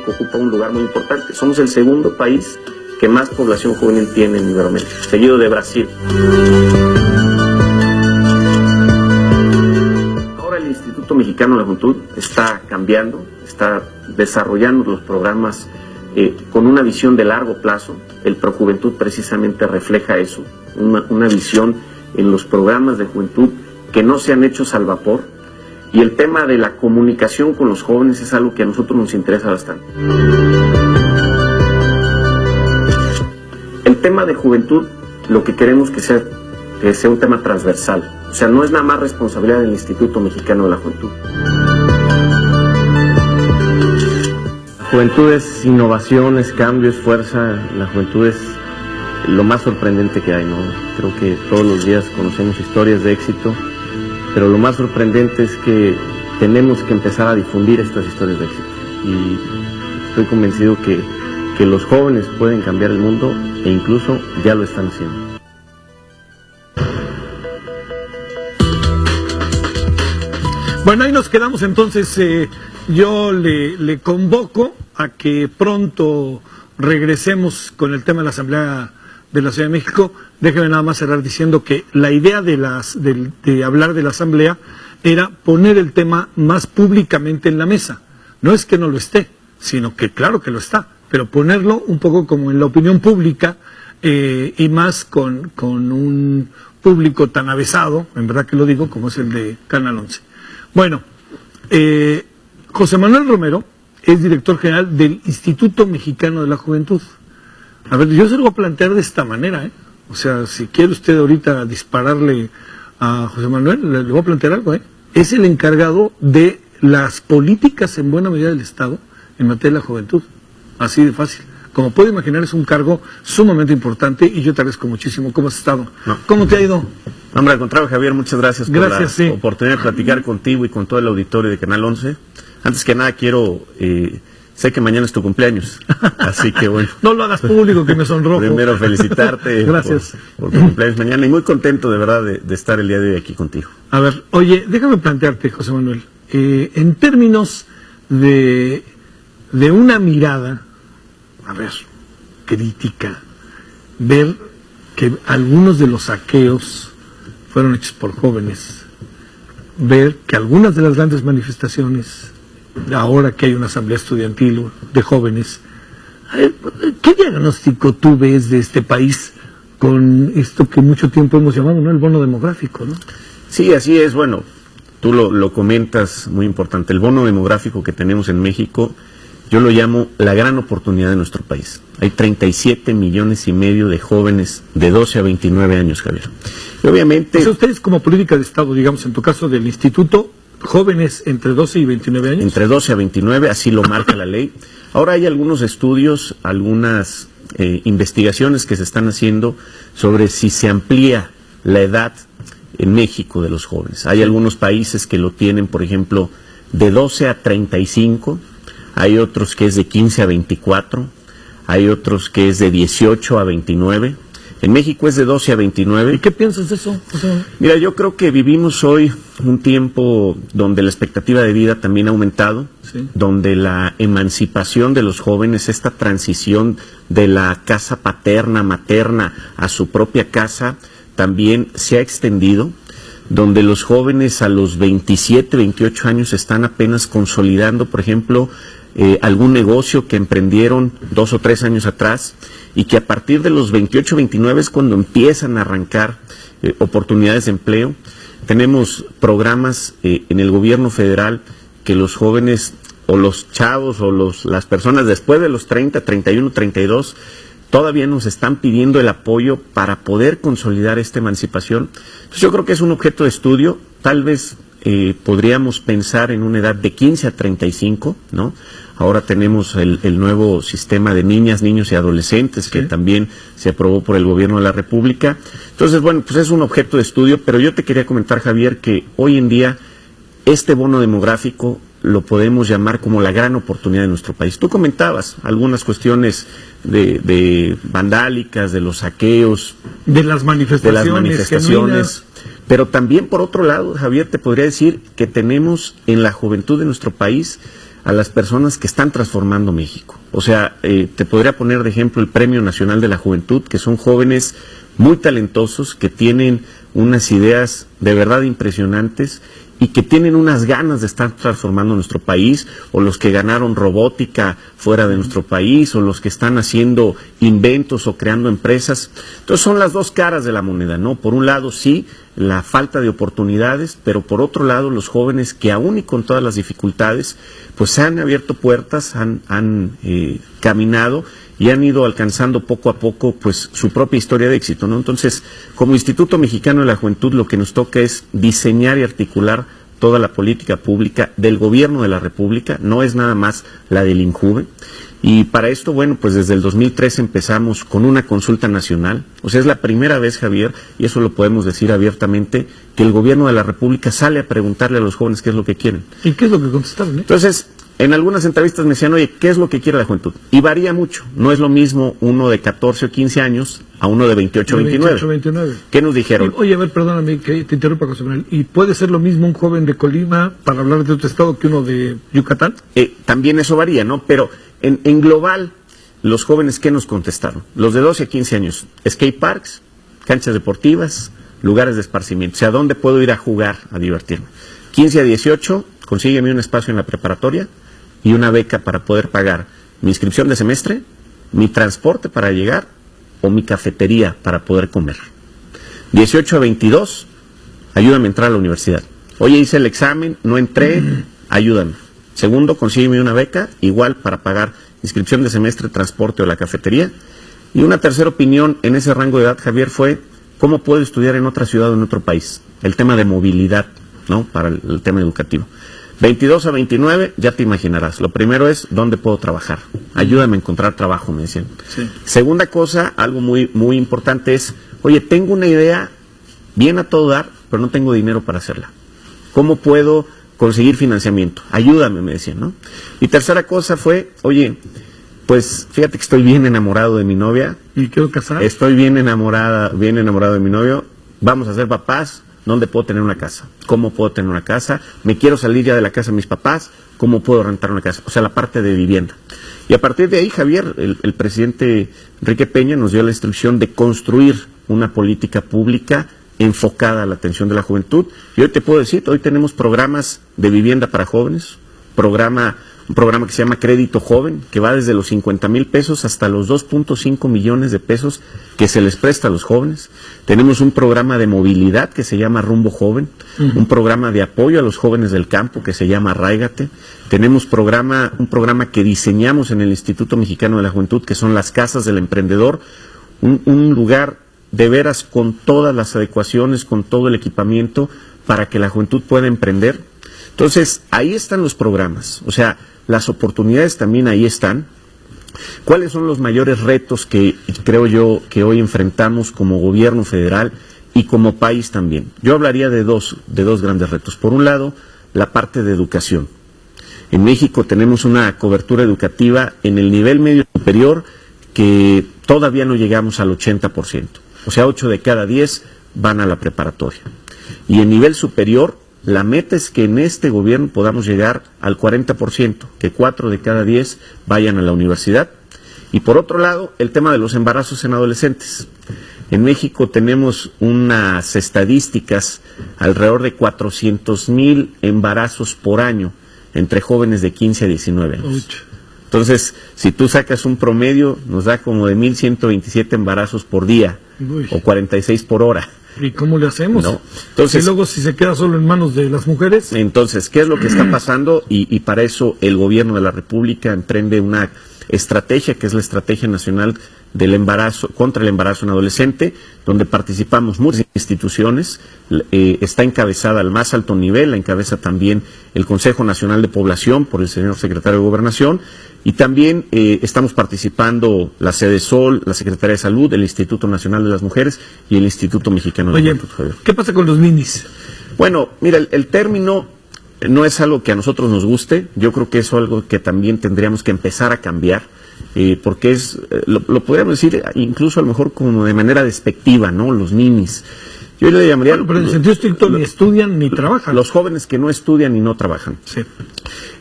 México ocupa un lugar muy importante. Somos el segundo país que más población juvenil tiene en Iberoamérica, seguido de Brasil. Ahora el Instituto Mexicano de la Juventud está cambiando, está desarrollando los programas con una visión de largo plazo. El Projuventud precisamente refleja eso, una visión en los programas de juventud que no sean hechos al vapor. Y el tema de la comunicación con los jóvenes es algo que a nosotros nos interesa bastante. El tema de juventud, lo que queremos que sea un tema transversal. O sea, no es nada más responsabilidad del Instituto Mexicano de la Juventud. La juventud es innovación, es cambio, es fuerza. La juventud es lo más sorprendente que hay, ¿no? Creo que todos los días conocemos historias de éxito, pero lo más sorprendente es que tenemos que empezar a difundir estas historias de éxito. Y estoy convencido que los jóvenes pueden cambiar el mundo e incluso ya lo están haciendo. Bueno, ahí nos quedamos entonces. Yo le convoco a que pronto regresemos con el tema de la Asamblea de la Ciudad de México. Déjeme nada más cerrar diciendo que la idea de hablar de la Asamblea era poner el tema más públicamente en la mesa. No es que no lo esté, sino que claro que lo está, pero ponerlo un poco como en la opinión pública y más con un público tan avesado, en verdad que lo digo, como es el de Canal 11. Bueno, José Manuel Romero es director general del Instituto Mexicano de la Juventud. A ver, yo se lo voy a plantear de esta manera, ¿eh? O sea, si quiere usted ahorita dispararle a José Manuel, le voy a plantear algo, ¿eh? Es el encargado de las políticas en buena medida del Estado en materia de la juventud. Así de fácil. Como puede imaginar, es un cargo sumamente importante y yo te agradezco muchísimo. ¿Cómo has estado? No. ¿Cómo te ha ido? Hombre, al contrario, Javier, muchas gracias por la oportunidad de platicar contigo y con todo el auditorio de Canal 11. Antes que nada, quiero... sé que mañana es tu cumpleaños, así que bueno. No lo hagas público, que me sonrojo. Primero felicitarte gracias. por tu cumpleaños mañana y muy contento de verdad de estar el día de hoy aquí contigo. A ver, oye, déjame plantearte, José Manuel, en términos de una mirada, a ver, crítica, ver que algunos de los saqueos fueron hechos por jóvenes, ver que algunas de las grandes manifestaciones, ahora que hay una asamblea estudiantil de jóvenes, ¿qué diagnóstico tú ves de este país con esto que mucho tiempo hemos llamado, ¿no?, el bono demográfico, ¿no? Sí, así es. Bueno, tú lo comentas, muy importante. El bono demográfico que tenemos en México, yo lo llamo la gran oportunidad de nuestro país. Hay 37 millones y medio de jóvenes de 12 a 29 años, Javier. Y obviamente... O sea, ustedes como política de Estado, digamos, en tu caso del instituto, jóvenes entre 12 y 29 años. Entre 12 a 29, así lo marca la ley. Ahora hay algunos estudios, algunas investigaciones que se están haciendo sobre si se amplía la edad en México de los jóvenes. Hay algunos países que lo tienen, por ejemplo, de 12 a 35, hay otros que es de 15 a 24, hay otros que es de 18 a 29. En México es de 12 a 29. ¿Y qué piensas de eso? O sea... Mira, yo creo que vivimos hoy un tiempo donde la expectativa de vida también ha aumentado, sí, donde la emancipación de los jóvenes, esta transición de la casa paterna, materna, a su propia casa, también se ha extendido, donde los jóvenes a los 27, 28 años están apenas consolidando, por ejemplo, algún negocio que emprendieron 2 o 3 años atrás, y que a partir de los 28, 29 es cuando empiezan a arrancar oportunidades de empleo. Tenemos programas en el gobierno federal que los jóvenes o los chavos o las personas después de los 30, 31, 32 todavía nos están pidiendo el apoyo para poder consolidar esta emancipación. Entonces yo creo que es un objeto de estudio. Tal vez podríamos pensar en una edad de 15 a 35, ¿no? Ahora tenemos el nuevo sistema de niñas, niños y adolescentes que también se aprobó por el gobierno de la República. Entonces, bueno, pues es un objeto de estudio, pero yo te quería comentar, Javier, que hoy en día este bono demográfico lo podemos llamar como la gran oportunidad de nuestro país. Tú comentabas algunas cuestiones de vandálicas, de los saqueos, de las manifestaciones, pero también por otro lado, Javier, te podría decir que tenemos en la juventud de nuestro país a las personas que están transformando México. O sea, te podría poner de ejemplo el Premio Nacional de la Juventud, que son jóvenes muy talentosos, que tienen unas ideas de verdad impresionantes y que tienen unas ganas de estar transformando nuestro país, o los que ganaron robótica fuera de nuestro país, o los que están haciendo inventos o creando empresas. Entonces son las dos caras de la moneda, ¿no? Por un lado, sí, la falta de oportunidades, pero por otro lado, los jóvenes que aún y con todas las dificultades, pues se han abierto puertas, han caminado y han ido alcanzando poco a poco pues su propia historia de éxito, ¿no? Entonces, como Instituto Mexicano de la Juventud, lo que nos toca es diseñar y articular toda la política pública del gobierno de la República, no es nada más la del INJUVE. Y para esto, bueno, pues desde el 2013 empezamos con una consulta nacional. O sea, es la primera vez, Javier, y eso lo podemos decir abiertamente, que el gobierno de la República sale a preguntarle a los jóvenes qué es lo que quieren. ¿Y qué es lo que contestaron? Entonces, en algunas entrevistas me decían, oye, ¿qué es lo que quiere la juventud? Y varía mucho. No es lo mismo uno de 14 o 15 años a uno de 28 o 29. ¿Qué nos dijeron? Oye, a ver, perdóname que te interrumpa, José Manuel. ¿Y puede ser lo mismo un joven de Colima, para hablar de otro estado, que uno de Yucatán? También eso varía, ¿no? Pero en global, los jóvenes, ¿qué nos contestaron? Los de 12 a 15 años, skate parks, canchas deportivas, lugares de esparcimiento. O sea, ¿dónde puedo ir a jugar, a divertirme? 15 a 18, consígueme un espacio en la preparatoria y una beca para poder pagar mi inscripción de semestre, mi transporte para llegar o mi cafetería para poder comer. 18 a 22, ayúdame a entrar a la universidad. Oye, hice el examen, no entré, ayúdame. Segundo, consígueme una beca, igual para pagar inscripción de semestre, transporte o la cafetería. Y una tercera opinión en ese rango de edad, Javier, fue cómo puedo estudiar en otra ciudad o en otro país. El tema de movilidad, ¿no? Para el tema educativo. 22 a 29, ya te imaginarás. Lo primero es, ¿dónde puedo trabajar? Ayúdame a encontrar trabajo, me decían. Sí. Segunda cosa, algo muy, muy importante es, oye, tengo una idea bien a todo dar, pero no tengo dinero para hacerla. ¿Cómo puedo conseguir financiamiento? Ayúdame, me decían, ¿no? Y tercera cosa fue, oye, pues fíjate que estoy bien enamorado de mi novia. ¿Y quiero casar? Estoy bien enamorado de mi novio. Vamos a ser papás. ¿Dónde puedo tener una casa? ¿Cómo puedo tener una casa? Me quiero salir ya de la casa de mis papás. ¿Cómo puedo rentar una casa? O sea, la parte de vivienda. Y a partir de ahí, Javier, el presidente Enrique Peña nos dio la instrucción de construir una política pública enfocada a la atención de la juventud. Y hoy te puedo decir, hoy tenemos programas de vivienda para jóvenes, un programa que se llama Crédito Joven, que va desde los 50,000 pesos hasta los 2.5 millones de pesos que se les presta a los jóvenes. Tenemos un programa de movilidad que se llama Rumbo Joven, un programa de apoyo a los jóvenes del campo que se llama Arráigate. Tenemos un programa que diseñamos en el Instituto Mexicano de la Juventud, que son las Casas del Emprendedor, un lugar de veras con todas las adecuaciones, con todo el equipamiento para que la juventud pueda emprender. Entonces, ahí están los programas, o sea, las oportunidades también ahí están. ¿Cuáles son los mayores retos que creo yo que hoy enfrentamos como gobierno federal y como país también? Yo hablaría de dos grandes retos. Por un lado, la parte de educación. En México tenemos una cobertura educativa en el nivel medio superior que todavía no llegamos al 80%. O sea, 8 de cada 10 van a la preparatoria. Y en nivel superior, la meta es que en este gobierno podamos llegar al 40%, que 4 de cada 10 vayan a la universidad. Y por otro lado, el tema de los embarazos en adolescentes. En México tenemos unas estadísticas, alrededor de 400,000 embarazos por año entre jóvenes de 15 a 19 años. Entonces, si tú sacas un promedio, nos da como de 1,127 embarazos por día, o 46 por hora. ¿Y cómo le hacemos? No. Entonces, y luego si se queda solo en manos de las mujeres. Entonces, ¿qué es lo que está pasando? Y para eso el gobierno de la República emprende una estrategia, que es la Estrategia Nacional del Embarazo, contra el embarazo en adolescente, donde participamos muchas instituciones. Está encabezada al más alto nivel, la encabeza también el Consejo Nacional de Población por el señor secretario de Gobernación, y también estamos participando la Sedesol, la Secretaría de Salud, el Instituto Nacional de las Mujeres y el Instituto Mexicano de la Juventud. ¿Qué pasa con los ninis? Bueno, mira, el término no es algo que a nosotros nos guste. Yo creo que es algo que también tendríamos que empezar a cambiar, porque lo podríamos decir incluso a lo mejor como de manera despectiva, ¿no? Los ninis. Yo le llamaría... Bueno, pero en el sentido estricto ni estudian ni trabajan. Los jóvenes que no estudian y no trabajan. Sí.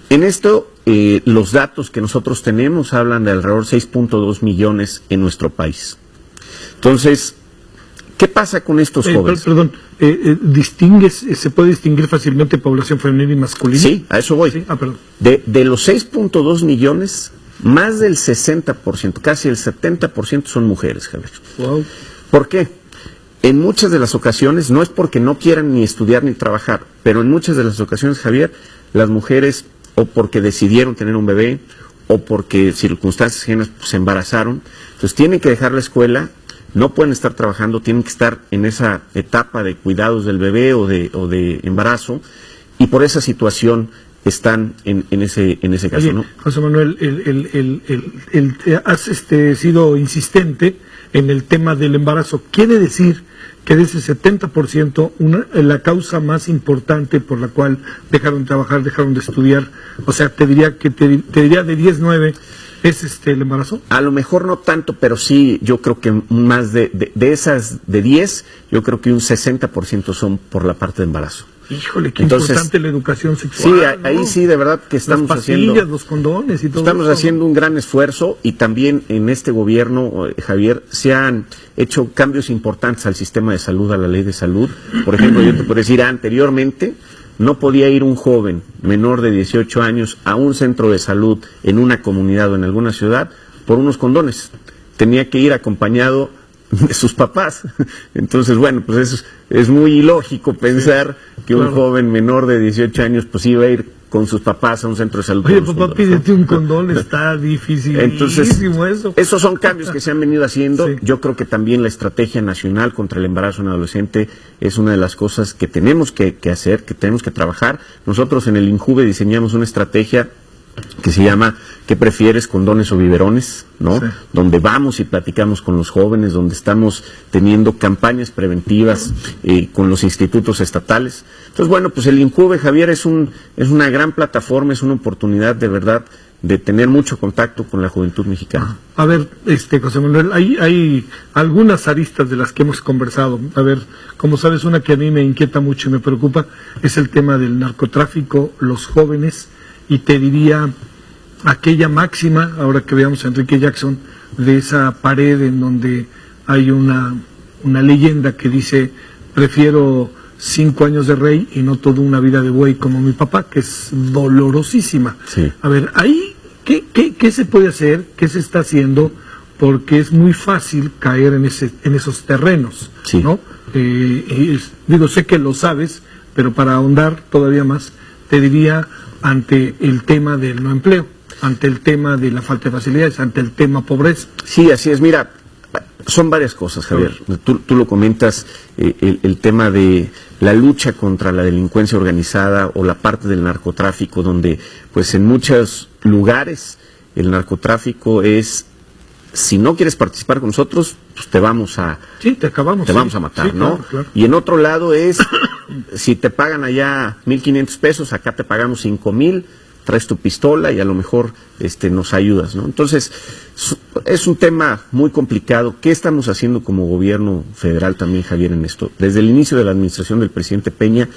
En esto, los datos que nosotros tenemos hablan de alrededor de 6.2 millones en nuestro país. Entonces, ¿qué pasa con estos jóvenes? Perdón, ¿se puede distinguir fácilmente población femenina y masculina? Sí, a eso voy. ¿Sí? Perdón. De los 6.2 millones, más del 60%, casi el 70% son mujeres, Javier. Wow. ¿Por qué? En muchas de las ocasiones, no es porque no quieran ni estudiar ni trabajar, pero en muchas de las ocasiones, Javier, las mujeres, o porque decidieron tener un bebé, o porque circunstancias ajenas se embarazaron, entonces tienen que dejar la escuela, no pueden estar trabajando, tienen que estar en esa etapa de cuidados del bebé o de embarazo, y por esa situación están en ese caso. Oye, ¿no? José Manuel, has sido insistente en el tema del embarazo. Quiere decir que de ese 70%, la causa más importante por la cual dejaron de trabajar, dejaron de estudiar, o sea, te diría de 10, 9, ¿es el embarazo? A lo mejor no tanto, pero sí, yo creo que más de esas de 10, yo creo que un 60% son por la parte de embarazo. Híjole, qué Entonces, importante la educación sexual. Sí, ahí ¿no? sí, de verdad que estamos las pastillas, haciendo... los condones y todo Estamos eso, haciendo un gran esfuerzo, y también en este gobierno, Javier, se han hecho cambios importantes al sistema de salud, a la ley de salud. Por ejemplo, yo te puedo decir, anteriormente no podía ir un joven menor de 18 años a un centro de salud en una comunidad o en alguna ciudad por unos condones. Tenía que ir acompañado de sus papás. Entonces, bueno, pues es muy ilógico pensar que un joven menor de 18 años pues iba a ir con sus papás a un centro de salud. Oye, papá, pídete un condón, está difícilísimo. Entonces, eso. Esos son cambios que se han venido haciendo. Sí. Yo creo que también la estrategia nacional contra el embarazo en adolescente es una de las cosas que tenemos que hacer, que tenemos que trabajar. Nosotros en el INJUVE diseñamos una estrategia que se llama ¿qué prefieres, condones o biberones? ¿No? Sí. Donde vamos y platicamos con los jóvenes, donde estamos teniendo campañas preventivas con los institutos estatales. Entonces, bueno, pues el INJUVE, Javier, es una gran plataforma, es una oportunidad de verdad de tener mucho contacto con la juventud mexicana. A ver, José Manuel, hay algunas aristas de las que hemos conversado. A ver, como sabes, una que a mí me inquieta mucho y me preocupa es el tema del narcotráfico, los jóvenes, y te diría aquella máxima, ahora que veamos a Enrique Jackson, de esa pared en donde hay una leyenda que dice: prefiero 5 años de rey y no toda una vida de buey como mi papá, que es dolorosísima. Sí. A ver, ahí, ¿qué se puede hacer? ¿Qué se está haciendo? Porque es muy fácil caer en esos terrenos, Sí. ¿no? Digo, sé que lo sabes, pero para ahondar todavía más, te diría, ante el tema del no empleo, ante el tema de la falta de facilidades, ante el tema pobreza. Sí, así es. Mira, son varias cosas, Javier. Tú lo comentas, el tema de la lucha contra la delincuencia organizada o la parte del narcotráfico, donde pues en muchos lugares el narcotráfico es: si no quieres participar con nosotros, pues te vamos a matar, sí, ¿no? Claro, claro. Y en otro lado es: si te pagan allá 1,500 pesos, acá te pagamos 5,000, traes tu pistola y a lo mejor nos ayudas, ¿no? Entonces, es un tema muy complicado. ¿Qué estamos haciendo como gobierno federal también, Javier, en esto? Desde el inicio de la administración del presidente Peña,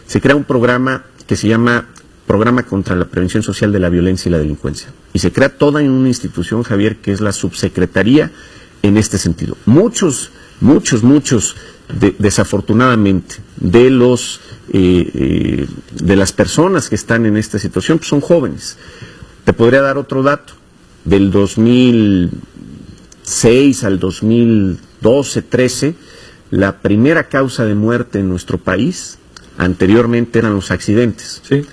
se crea un programa que se llama Programa contra la Prevención Social de la Violencia y la Delincuencia. Y se crea toda en una institución, Javier, que es la subsecretaría en este sentido. Muchos, desafortunadamente, de las personas que están en esta situación, pues son jóvenes. Te podría dar otro dato. Del 2006 al 2012-13, la primera causa de muerte en nuestro país anteriormente eran los accidentes. Sí.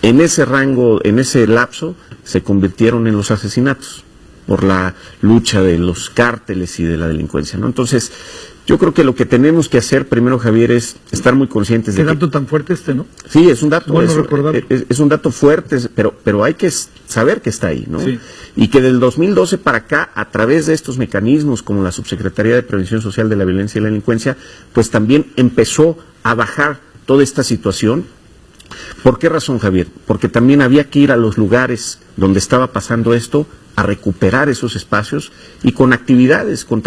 En ese rango, en ese lapso, se convirtieron en los asesinatos por la lucha de los cárteles y de la delincuencia, ¿no? Entonces, yo creo que lo que tenemos que hacer primero, Javier, es estar muy conscientes de ¿Qué dato tan fuerte ¿no? Sí, es un dato, bueno recordar. es un dato fuerte, pero hay que saber que está ahí, ¿no? Sí. Y que del 2012 para acá, a través de estos mecanismos como la Subsecretaría de Prevención Social de la Violencia y la Delincuencia, pues también empezó a bajar toda esta situación. ¿Por qué razón, Javier? Porque también había que ir a los lugares donde estaba pasando esto, a recuperar esos espacios y con actividades, con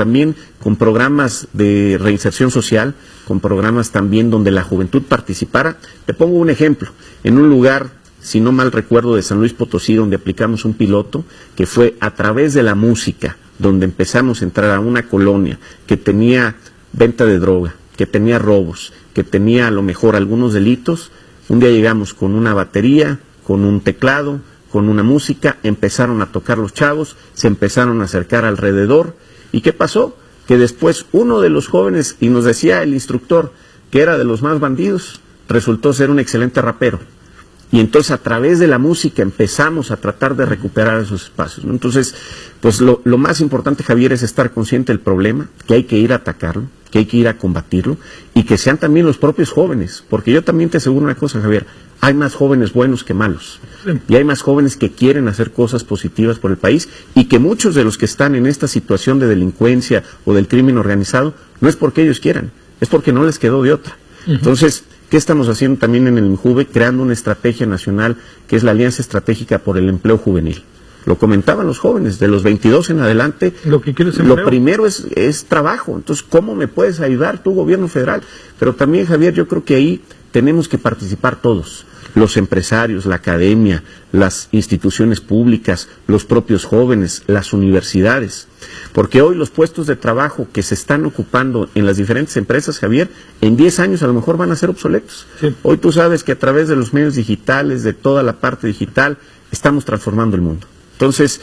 programas de reinserción social, con programas también donde la juventud participara. Te pongo un ejemplo: en un lugar si no mal recuerdo, de San Luis Potosí, donde aplicamos un piloto, que fue a través de la música, donde empezamos a entrar a una colonia que tenía venta de droga, que tenía robos, que tenía a lo mejor algunos delitos. Un día llegamos con una batería, con un teclado, con una música, empezaron a tocar los chavos, se empezaron a acercar alrededor. ¿Y qué pasó? Que después uno de los jóvenes, y nos decía el instructor, que era de los más bandidos, resultó ser un excelente rapero. Y entonces a través de la música empezamos a tratar de recuperar esos espacios, ¿no? Entonces, pues lo más importante, Javier, es estar consciente del problema, que hay que ir a atacarlo, que hay que ir a combatirlo, y que sean también los propios jóvenes, porque yo también te aseguro una cosa, Javier, hay más jóvenes buenos que malos, y hay más jóvenes que quieren hacer cosas positivas por el país, y que muchos de los que están en esta situación de delincuencia o del crimen organizado, no es porque ellos quieran, es porque no les quedó de otra. Entonces, ¿qué estamos haciendo también en el INJUVE? Creando una estrategia nacional que es la Alianza Estratégica por el Empleo Juvenil. Lo comentaban los jóvenes, de los 22 en adelante, lo primero es trabajo. Entonces, ¿cómo me puedes ayudar tú, gobierno federal? Pero también, Javier, yo creo que ahí tenemos que participar todos, los empresarios, la academia, las instituciones públicas, los propios jóvenes, las universidades. Porque hoy los puestos de trabajo que se están ocupando en las diferentes empresas, Javier, en 10 años a lo mejor van a ser obsoletos. Sí. Hoy tú sabes que a través de los medios digitales, de toda la parte digital, estamos transformando el mundo. Entonces,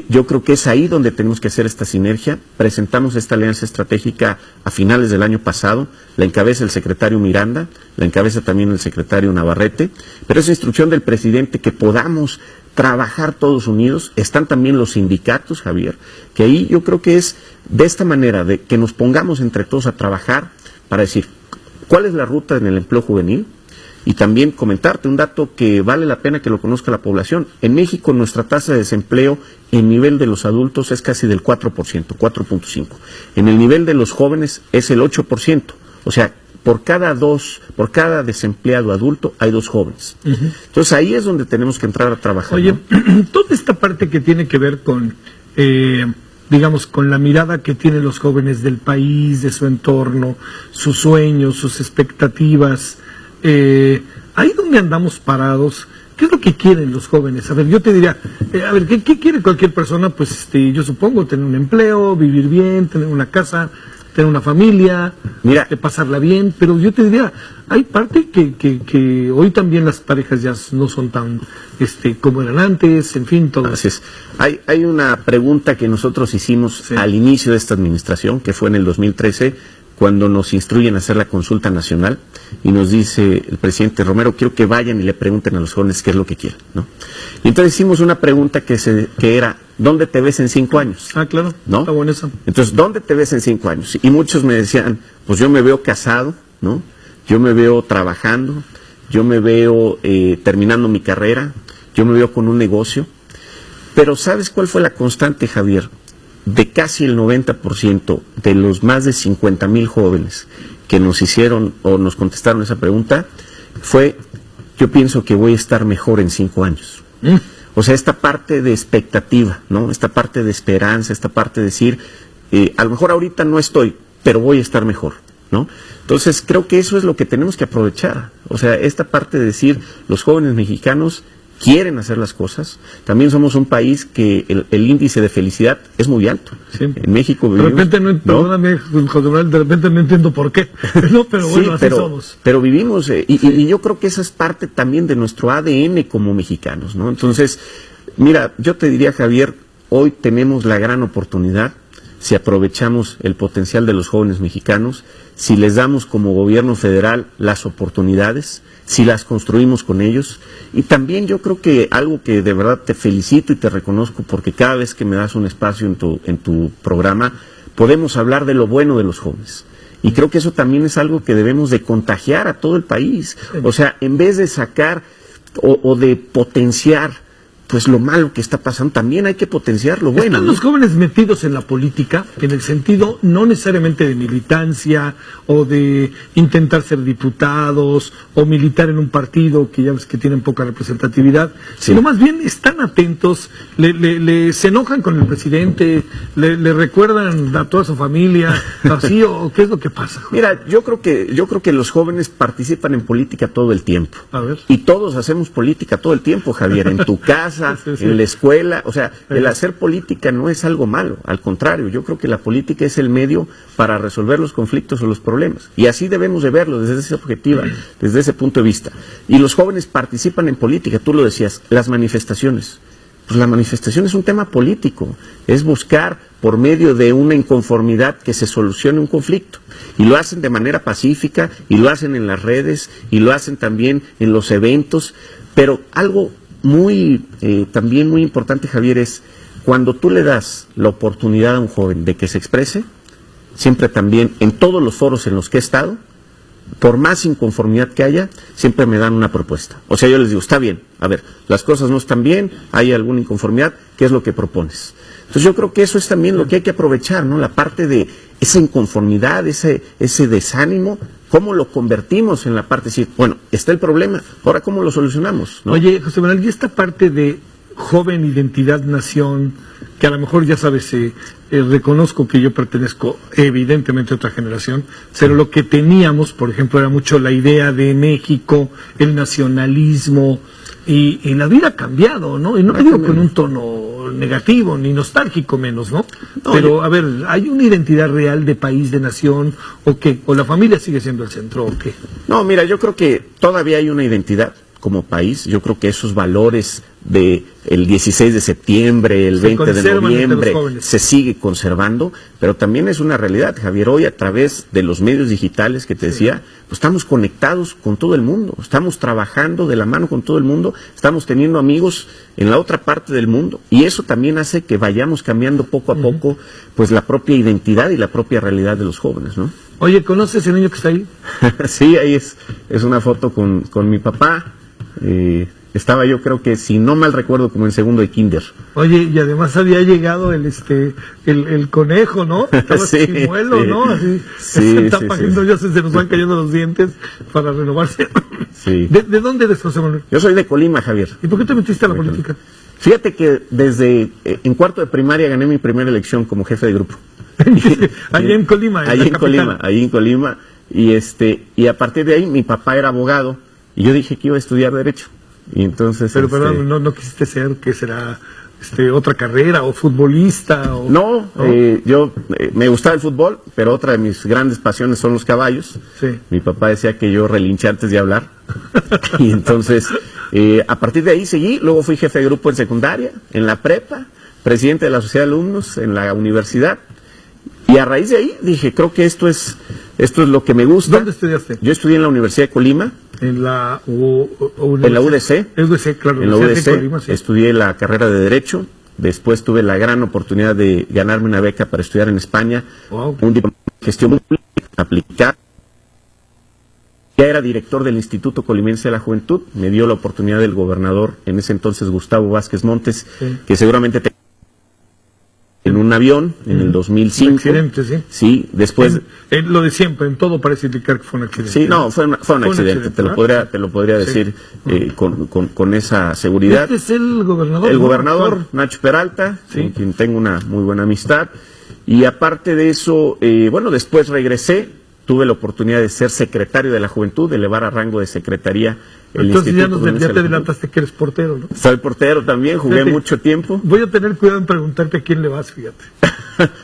yo creo que es ahí donde tenemos que hacer esta sinergia. Presentamos esta alianza estratégica a finales del año pasado, la encabeza el secretario Miranda, la encabeza también el secretario Navarrete, pero es instrucción del presidente que podamos trabajar todos unidos. Están también los sindicatos, Javier, que ahí yo creo que es de esta manera, de que nos pongamos entre todos a trabajar para decir cuál es la ruta en el empleo juvenil. Y también comentarte un dato que vale la pena que lo conozca la población. En México nuestra tasa de desempleo en nivel de los adultos es casi del 4%, 4.5%. En el nivel de los jóvenes es el 8%. O sea, por cada desempleado adulto hay 2 jóvenes. Entonces ahí es donde tenemos que entrar a trabajar. Oye, ¿no? Toda esta parte que tiene que ver con, digamos, con la mirada que tienen los jóvenes del país, de su entorno, sus sueños, sus expectativas, ahí donde andamos parados, ¿qué es lo que quieren los jóvenes? A ver, yo te diría, ¿qué quiere cualquier persona? Pues yo supongo tener un empleo, vivir bien, tener una casa, tener una familia, pasarla bien, pero yo te diría, hay parte que hoy también las parejas ya no son tan como eran antes, en fin, todo. Así es. Hay una pregunta que nosotros hicimos al inicio de esta administración, que fue en el 2013, cuando nos instruyen a hacer la consulta nacional, y nos dice el presidente Romero, quiero que vayan y le pregunten a los jóvenes qué es lo que quieren, ¿no? Y entonces hicimos una pregunta que era, ¿dónde te ves en 5 años? Ah, claro, ¿no? Está bueno eso. Entonces, ¿dónde te ves en 5 años? Y muchos me decían, pues yo me veo casado, ¿no? Yo me veo trabajando, yo me veo terminando mi carrera, yo me veo con un negocio. Pero ¿sabes cuál fue la constante, Javier? De casi el 90% de los más de 50,000 jóvenes que nos hicieron o nos contestaron esa pregunta, fue, yo pienso que voy a estar mejor en 5 años. O sea, esta parte de expectativa, ¿no? Esta parte de esperanza, esta parte de decir, a lo mejor ahorita no estoy, pero voy a estar mejor, ¿no? Entonces, creo que eso es lo que tenemos que aprovechar. O sea, esta parte de decir, los jóvenes mexicanos quieren hacer las cosas. También somos un país que el índice de felicidad es muy alto. Sí. En México vivimos, de repente perdóname, José Manuel, de repente no entiendo por qué, no, pero bueno, así somos. Pero vivimos, y yo creo que esa es parte también de nuestro ADN como mexicanos, ¿no? Entonces, mira, yo te diría, Javier, hoy tenemos la gran oportunidad, si aprovechamos el potencial de los jóvenes mexicanos, si les damos como gobierno federal las oportunidades, si las construimos con ellos. Y también yo creo que algo que de verdad te felicito y te reconozco, porque cada vez que me das un espacio en tu programa, podemos hablar de lo bueno de los jóvenes. Y creo que eso también es algo que debemos de contagiar a todo el país. O sea, en vez de sacar o de potenciar pues lo malo que está pasando, también hay que potenciar lo bueno. ¿Están los jóvenes metidos en la política, en el sentido no necesariamente de militancia o de intentar ser diputados o militar en un partido que ya ves que tienen poca representatividad, sino más bien están atentos, se enojan con el presidente, le recuerdan a toda su familia, así, o qué es lo que pasa? Mira, yo creo que los jóvenes participan en política todo el tiempo. A ver. Y todos hacemos política todo el tiempo, Javier, en tu casa, sí. en la escuela. O sea, el hacer política no es algo malo, al contrario, yo creo que la política es el medio para resolver los conflictos o los problemas. Y así debemos de verlo desde esa objetiva, desde ese punto de vista. Y los jóvenes participan en política, tú lo decías, las manifestaciones. Pues la manifestación es un tema político, es buscar por medio de una inconformidad que se solucione un conflicto. Y lo hacen de manera pacífica, y lo hacen en las redes, y lo hacen también en los eventos. Pero algo también muy importante, Javier, es cuando tú le das la oportunidad a un joven de que se exprese, siempre también en todos los foros en los que he estado, por más inconformidad que haya, siempre me dan una propuesta. O sea, yo les digo, está bien, a ver, las cosas no están bien, hay alguna inconformidad, ¿qué es lo que propones? Entonces yo creo que eso es también lo que hay que aprovechar, ¿no? La parte de esa inconformidad, ese desánimo, ¿cómo lo convertimos en la parte de decir, bueno, está el problema, ahora cómo lo solucionamos, ¿no? Oye, José Manuel, y esta parte de joven identidad nación, que a lo mejor ya sabes, reconozco que yo pertenezco evidentemente a otra generación, pero lo que teníamos, por ejemplo, era mucho la idea de México, el nacionalismo, y la vida ha cambiado, ¿no? Y no lo digo con un tono negativo, ni nostálgico menos, ¿no? Pero, a ver, ¿hay una identidad real de país, de nación, o qué? ¿O la familia sigue siendo el centro, o qué? No, mira, yo creo que todavía hay una identidad como país. Yo creo que esos valores de el 16 de septiembre, el 20 de noviembre, se sigue conservando, pero también es una realidad, Javier, hoy a través de los medios digitales que te decía, pues estamos conectados con todo el mundo, estamos trabajando de la mano con todo el mundo, estamos teniendo amigos en la otra parte del mundo, y eso también hace que vayamos cambiando poco a poco, pues la propia identidad y la propia realidad de los jóvenes, ¿no? Oye, ¿conoces el niño que está ahí? Sí, ahí es una foto con mi papá. Estaba yo, creo que si no mal recuerdo, como en segundo de kinder. Oye, y además había llegado el conejo, ¿no? Estaba chimuelo, ¿no? Así, ya se nos van cayendo los dientes para renovarse. Sí. ¿De dónde eres, José Manuel? Yo soy de Colima, Javier. ¿Y por qué te metiste a la política? Fíjate que desde en cuarto de primaria gané mi primera elección como jefe de grupo. Allí en Colima, allí en Colima. Y a partir de ahí mi papá era abogado y yo dije que iba a estudiar Derecho. Y entonces, pero perdón, no quisiste ser, ¿qué será? ¿Otra carrera o futbolista? No, yo me gustaba el fútbol, pero otra de mis grandes pasiones son los caballos. Sí. Mi papá decía que yo relinché antes de hablar. Y entonces, a partir de ahí seguí, luego fui jefe de grupo en secundaria, en la prepa, presidente de la sociedad de alumnos en la universidad. Y a raíz de ahí dije, creo que esto es lo que me gusta. ¿Dónde estudiaste? Yo estudié en la Universidad de Colima. En la en la UDC. Claro. En la UDC Colima, sí. Estudié la carrera de Derecho. Después tuve la gran oportunidad de ganarme una beca para estudiar en España. Wow. Un diploma de gestión pública aplicada. Ya era director del Instituto Colimense de la Juventud. Me dio la oportunidad del gobernador, en ese entonces Gustavo Vázquez Montes, que seguramente en un avión en el 2005. Un accidente, sí. Sí, después. Lo de siempre, en todo parece indicar que fue un accidente. Sí, no, fue un accidente, te lo podría decir con esa seguridad. Este es el gobernador. El gobernador, Nacho Peralta, con quien tengo una muy buena amistad. Y aparte de eso, después regresé. Tuve la oportunidad de ser secretario de la Juventud, de elevar a rango de secretaría el Entonces Instituto. ya te adelantaste que eres portero, ¿no? Soy portero también, jugué mucho tiempo. Voy a tener cuidado en preguntarte a quién le vas, fíjate.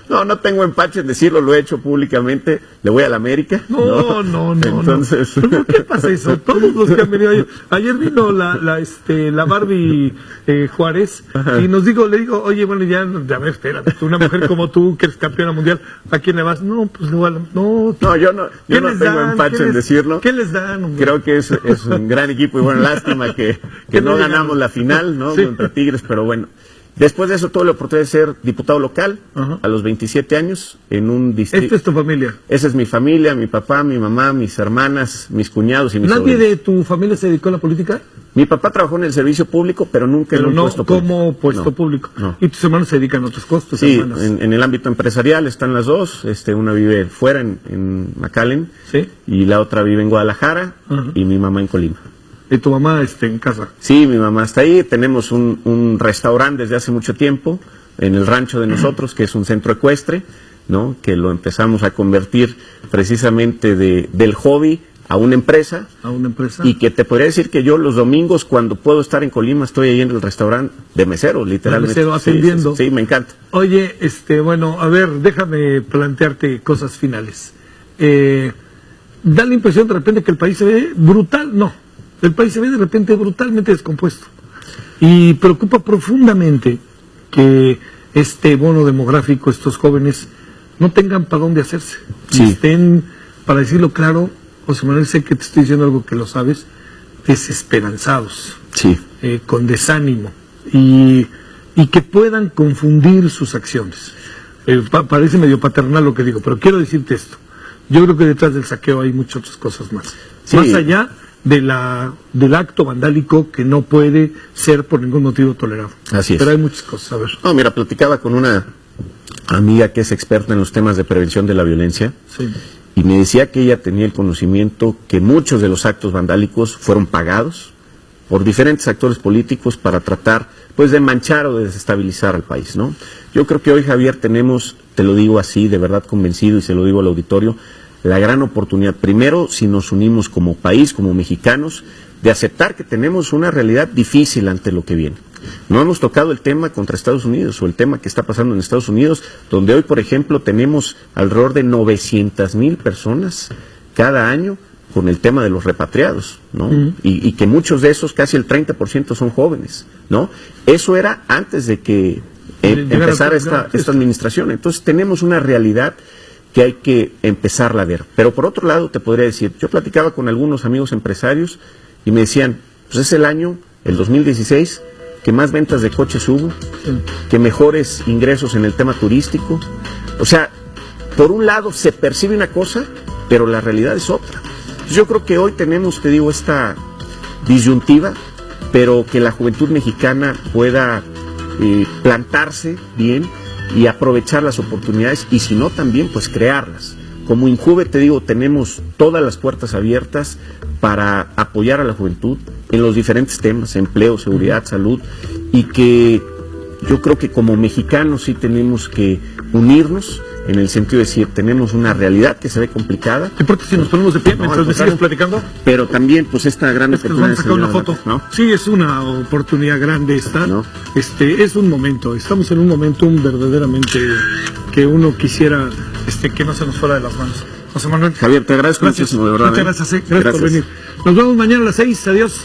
No tengo empache en decirlo, lo he hecho públicamente, le voy a la América. No. Entonces... ¿Por qué pasa eso? Todos los que han venido ayer vino la Barbie Juárez. Ajá. Y le digo, oye, bueno, ya, a ver, espérate, tú, una mujer como tú, que eres campeona mundial, ¿a quién le vas? No, pues no, yo no tengo empache en decirlo. ¿Qué les dan, hombre? Creo que es un gran equipo y bueno, lástima que no ganamos la final, ¿no? Sí. Contra Tigres, pero bueno. Después de eso tuve la oportunidad de ser diputado local a los 27 años en un distrito. ¿Esta es tu familia? Esa es mi familia, mi papá, mi mamá, mis hermanas, mis cuñados y mis ¿Nadie sobrinos. de tu familia se dedicó a la política? Mi papá trabajó en el servicio público, pero nunca en un puesto público. Como puesto No, público. no. ¿Y tus hermanos se dedican a otros costos? Sí, hermanas? en el ámbito empresarial están las dos. Una vive fuera en McAllen, ¿Sí? y la otra vive en Guadalajara, Ajá. y mi mamá en Colima. ¿Y tu mamá en casa? Sí, mi mamá está ahí. Tenemos un restaurante desde hace mucho tiempo en el rancho de nosotros, que es un centro ecuestre, ¿no? Que lo empezamos a convertir precisamente del hobby a una empresa. ¿A una empresa? Y que te podría decir que yo los domingos, cuando puedo estar en Colima, estoy ahí en el restaurante de mesero, literalmente. De mesero, atendiendo. Sí, me encanta. Oye, bueno, a ver, déjame plantearte cosas finales. Da la impresión de repente que el país se ve brutal. No, el país se ve de repente brutalmente descompuesto. Y preocupa profundamente que este bono demográfico, estos jóvenes, no tengan para dónde hacerse. Sí. Y estén, para decirlo claro, José Manuel, sé que te estoy diciendo algo que lo sabes, desesperanzados, Sí. con desánimo, y que puedan confundir sus acciones. Parece medio paternal lo que digo, pero quiero decirte esto. Yo creo que detrás del saqueo hay muchas otras cosas más. Sí. Más allá del acto vandálico que no puede ser por ningún motivo tolerado. Así es. Pero hay muchas cosas, a ver. No, mira, platicaba con una amiga que es experta en los temas de prevención de la violencia, Sí. y me decía que ella tenía el conocimiento que muchos de los actos vandálicos fueron pagados por diferentes actores políticos para tratar, pues, de manchar o de desestabilizar al país, ¿no? Yo creo que hoy, Javier, tenemos, te lo digo así, de verdad convencido, y se lo digo al auditorio, la gran oportunidad, primero, si nos unimos como país, como mexicanos, de aceptar que tenemos una realidad difícil ante lo que viene. No hemos tocado el tema contra Estados Unidos o el tema que está pasando en Estados Unidos, donde hoy, por ejemplo, tenemos alrededor de 900,000 personas cada año con el tema de los repatriados, ¿no? Y que muchos de esos, casi el 30% son jóvenes, ¿no? Eso era antes de que empezara esta administración. Entonces tenemos una realidad que hay que empezarla a ver. Pero por otro lado, te podría decir, yo platicaba con algunos amigos empresarios y me decían, pues es el año, el 2016, que más ventas de coches hubo, que mejores ingresos en el tema turístico. O sea, por un lado se percibe una cosa, pero la realidad es otra. Yo creo que hoy tenemos, te digo, esta disyuntiva, pero que la juventud mexicana pueda plantarse bien y aprovechar las oportunidades, y si no también, pues crearlas. Como Injuve, te digo, tenemos todas las puertas abiertas para apoyar a la juventud en los diferentes temas, empleo, seguridad, salud, y que yo creo que como mexicanos sí tenemos que unirnos en el sentido de decir, tenemos una realidad que se ve complicada. ¿Te importa si nos ponemos de pie mientras me sigues platicando? Pero también, pues, esta gran Es que nos vamos a sacar una foto. ¿no? Sí, es una oportunidad grande esta. ¿No? Es un momento, estamos en un momentum verdaderamente que uno quisiera que no se nos fuera de las manos. José Manuel. Javier, te agradezco muchísimo, de verdad. Muchas gracias, gracias por venir. Nos vemos mañana a las 6. Adiós.